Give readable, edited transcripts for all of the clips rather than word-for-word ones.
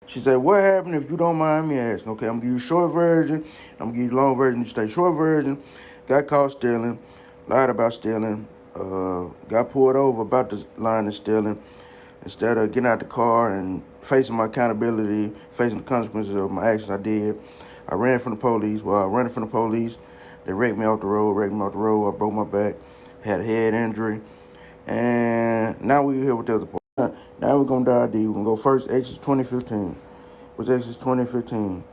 She said, what happened if you don't mind me asking? Okay, I'm gonna give you a short version. I'm gonna give you the long version. You stay short version. Got caught stealing, lied about stealing, got pulled over about the line of stealing. Instead of getting out the car and facing my accountability, facing the consequences of my actions I did, I ran from the police. While running from the police, they wrecked me off the road, I broke my back, had a head injury, and now we're here with the other part. Now we're gonna dive deep. We're gonna go first, Exodus 20:15. Which Exodus 20:15.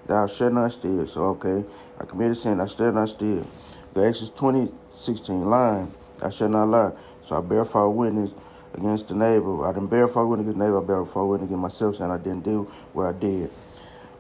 Thou shalt not steal. So okay, I committed sin, I shall not steal. The Exodus 20:16, lying, thou shalt not lie. So I bear false witness against the neighbor. I didn't bear false witness against the neighbor, I bear false witness against myself, saying I didn't do what I did.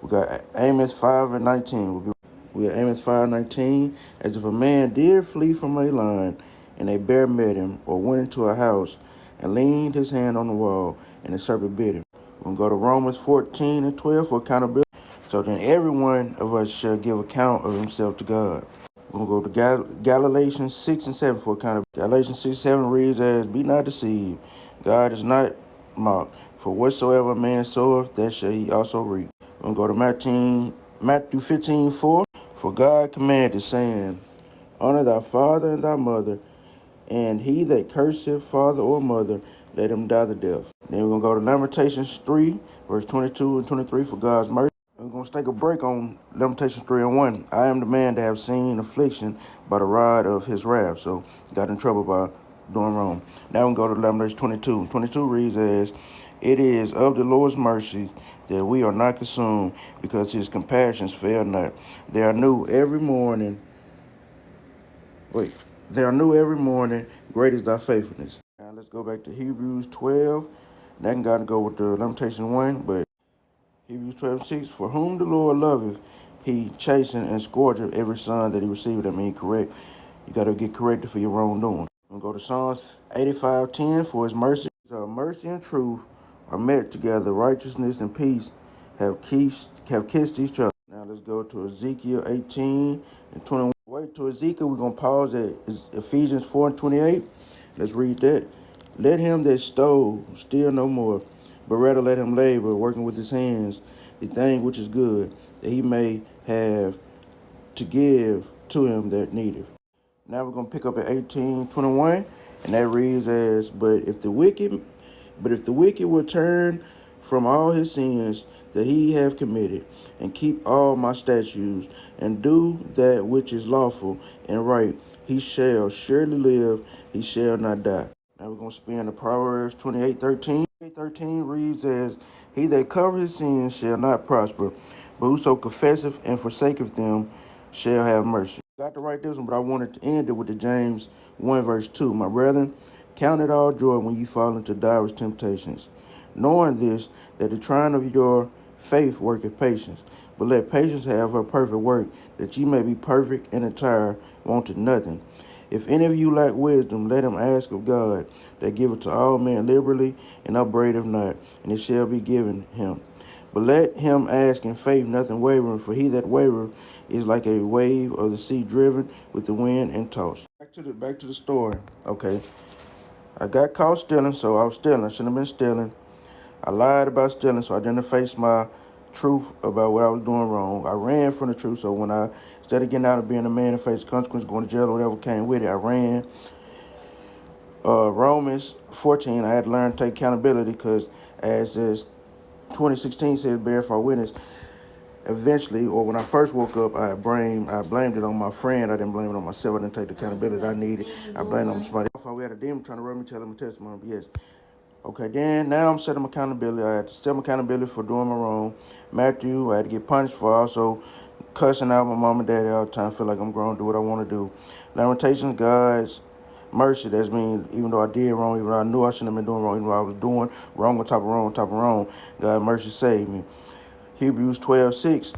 We got Amos 5:19. We got Amos 5:19. As if a man did flee from a lion, and a bear met him, or went into a house, and leaned his hand on the wall, and the serpent bit him. We're going to go to Romans 14:12 for accountability. So then every one of us shall give account of himself to God. We're going to go to Galatians 6:7 for accountability. Galatians 6:7 reads as, be not deceived. God is not mocked. For whatsoever a man soweth, that shall he also reap. We're going to go to Matthew 15:4. For God commanded, saying, honor thy father and thy mother, and he that curseth father or mother, let him die the death. Then we're going to go to Lamentations 3, verse 22 and 23 for God's mercy. We're going to take a break on Lamentations 3:1. I am the man that have seen affliction by the rod of his wrath. So got in trouble by doing wrong. Now we go to Lamentations 22. 22 reads as, it is of the Lord's mercy that we are not consumed, because his compassions fail not. They are new every morning. They are new every morning. Great is thy faithfulness. Now let's go back to Hebrews 12. That got to go with the Lamentation 1, but Hebrews 12:6. For whom the Lord loveth, he chasteneth and scourgeth every son that he receiveth. That means correct. You got to get corrected for your wrongdoing. We'll go to Psalms 85:10. For his mercy, mercy and truth are met together. Righteousness and peace have kissed each other. Now let's go to Ezekiel 18:21. Wait to Ezekiel. We're going to pause at Ephesians 4:28. Let's read that. Let him that stole steal no more, but rather let him labor, working with his hands, the thing which is good, that he may have to give to him that needeth. Now we're going to pick up at 18:21, and that reads as, but if the wicked will turn from all his sins that he have committed, and keep all my statutes, and do that which is lawful and right, he shall surely live, he shall not die. Now we're going to spin the Proverbs 28:13. 13 reads as, he that covereth his sins shall not prosper, but whoso confesseth and forsaketh them shall have mercy. Got to write this one, but I wanted to end it with the James 1 verse 2. My brethren, count it all joy when you fall into diverse temptations, knowing this, that the trying of your faith worketh patience. But let patience have her perfect work, that ye may be perfect and entire, wanting nothing. If any of you lack wisdom, let him ask of God, that giveth to all men liberally, and upbraideth not, and it shall be given him. But let him ask in faith, nothing wavering, for he that wavereth is like a wave of the sea driven with the wind and tossed. Back to the story. Okay. I got caught stealing, so I was stealing. I shouldn't have been stealing. I lied about stealing, so I didn't face my truth about what I was doing wrong. I ran from the truth, so when instead of getting out and being a man and face consequences, going to jail or whatever came with it, I ran. Romans 14, I had to learn to take accountability, because as this 2016 says, bear false witness. Eventually, or when I first woke up, I blamed it on my friend. I didn't blame it on myself. I didn't take the accountability I needed. I blamed it on somebody else. We had a demon trying to rub me, telling me testimony. Yes. Okay, then now I'm setting accountability. I had to set accountability for doing my wrong. Matthew, I had to get punished for also cussing out my mom and daddy all the time. Feel like I'm grown, do what I want to do. Lamentations, God's mercy. That's mean, even though I did wrong, even though I knew I shouldn't have been doing wrong, even though I was doing wrong on top of wrong on top of wrong, God's mercy saved me. Hebrews 12:6.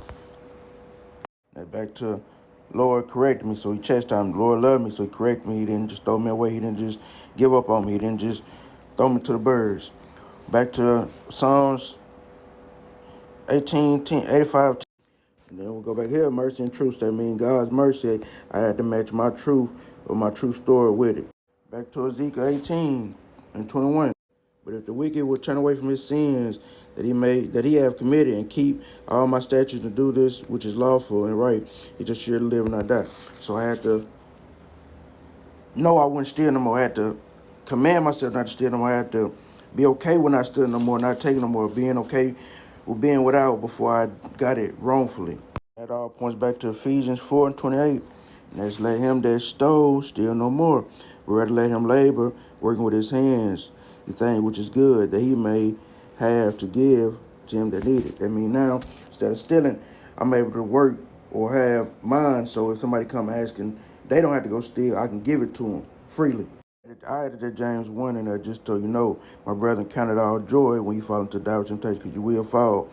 Back to Lord corrected me, so he chastised me. Lord loved me, so he corrected me. He didn't just throw me away. He didn't just give up on me. He didn't just throw me to the birds. Back to Psalms 85:10. And then we'll go back here. Mercy and truth. That means God's mercy. I had to match my truth or my true story with it. Back to Ezekiel 18:21. But if the wicked will turn away from his sins that he made, that he have committed, and keep all my statutes to do this, which is lawful and right. He just sure to live and not die. So I had to know I wouldn't steal no more. I had to command myself not to steal no more. I had to be okay with not stealing no more, not taking no more, being okay with being without before I got it wrongfully. That all points back to Ephesians 4:28. And that's let him that stole steal no more, but rather let him labor, working with his hands, the thing which is good, that he may have to give to him that need it. That means now, instead of stealing, I'm able to work or have mine, so if somebody come asking, they don't have to go steal. I can give it to them freely. I added that James 1 in there just so you know, my brethren, count it all joy when you fall into doubt temptation, because you will fall.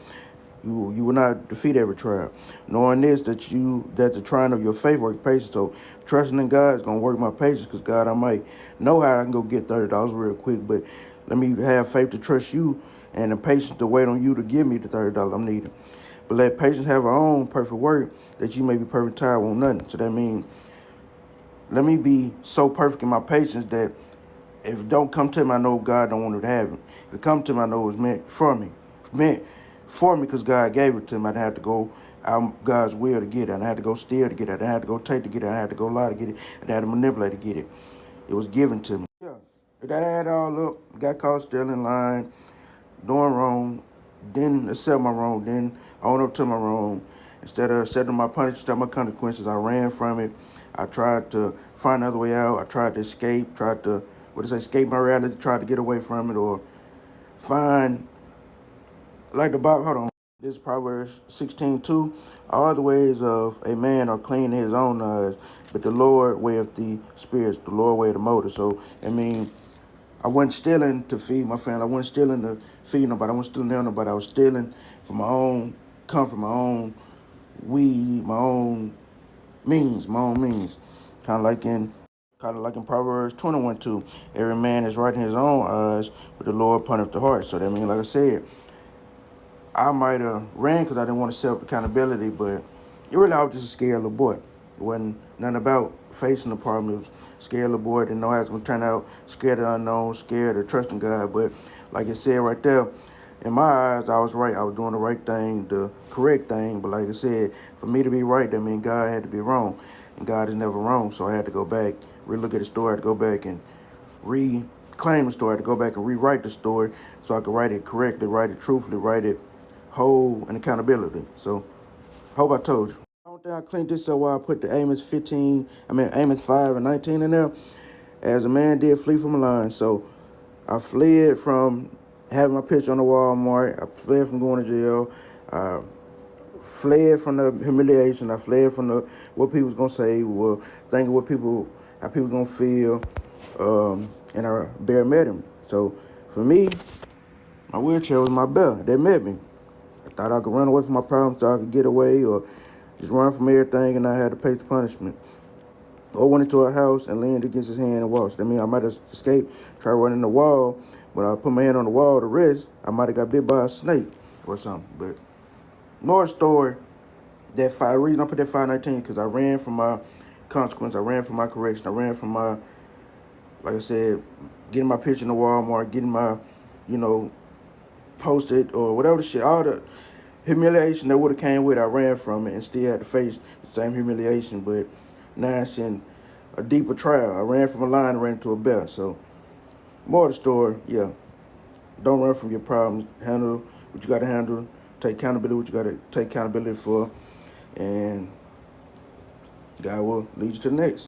You will not defeat every trial. Knowing this, that the trying of your faith work patience. So trusting in God is gonna work my patience, because God, I might know how I can go get $30 real quick, but let me have faith to trust you and the patience to wait on you to give me the $30 I'm needing. But let patience have her own perfect work, that you may be perfect, tired, won't nothing. So that means let me be so perfect in my patience that if it don't come to me, I know God don't want it to happen. If it come to me, I know it's meant for me. Meant for me because God gave it to me. I didn't have to go out God's will to get it. I didn't have to go steal to get it. I didn't have to go take to get it. I didn't have to go lie to get it. I didn't have to manipulate to get it. It was given to me. Yeah. If that add all up, got caught stealing, lying, doing wrong, didn't accept my wrong, didn't own up to my wrong. Instead of accepting my punishment, my consequences, I ran from it. I tried to find another way out. I tried to escape, tried to, escape my reality, tried to get away from it, or find, like the Bible, hold on. This is Proverbs 16:2. All the ways of a man are clean in his own eyes, but the Lord weigheth the spirits, the Lord weigheth the motive. So, I mean, I wasn't stealing to feed my family. I wasn't stealing to feed nobody. I wasn't stealing to nobody. I was stealing for my own comfort, my own weed, my own means, my own means. Kind of like in Proverbs 21:2. Every man is right in his own eyes, but the Lord punished the heart. So that means, like I said, I might have ran because I didn't want to self accountability, but it really I was just a scared little boy. It wasn't nothing about facing the problem. It was scared little boy, didn't know how it was gonna turn out, scared of the unknown, scared of trusting God. But like it said right there, in my eyes, I was right. I was doing the right thing, the correct thing. But like I said, for me to be right, that means God had to be wrong. And God is never wrong. So I had to go back, relook at the story, I had to go back and reclaim the story, I had to go back and rewrite the story so I could write it correctly, write it truthfully, write it whole and accountability. So, hope I told you. I don't think I cleaned this up while I put the Amos 5 and 19 in there. As a man did flee from a lion. So, I fled from having my picture on the Walmart. I fled from going to jail. I fled from the humiliation. I fled from the what people was gonna say, or thinking how people gonna feel. And I bare met him. So, for me, my wheelchair was my bell. They met me. I thought I could run away from my problems so I could get away, or just run from everything and I had to pay the punishment. Or went into a house and leaned against his hand and watched. I mean, I might have escaped, tried running the wall. When I put my hand on the wall to rest, I might have got bit by a snake or something. But more story, the reason I put that 519 because I ran from my consequence. I ran from my correction. I ran from my, like I said, getting my picture in the Walmart, getting my, posted or whatever the shit, all the humiliation that would have came with it, I ran from it and still had to face the same humiliation, but now it's in a deeper trial. I ran from a lion and ran into a bear. So, more of the story, yeah. Don't run from your problems. Handle what you got to handle. Take accountability what you got to take accountability for. And God will lead you to the next.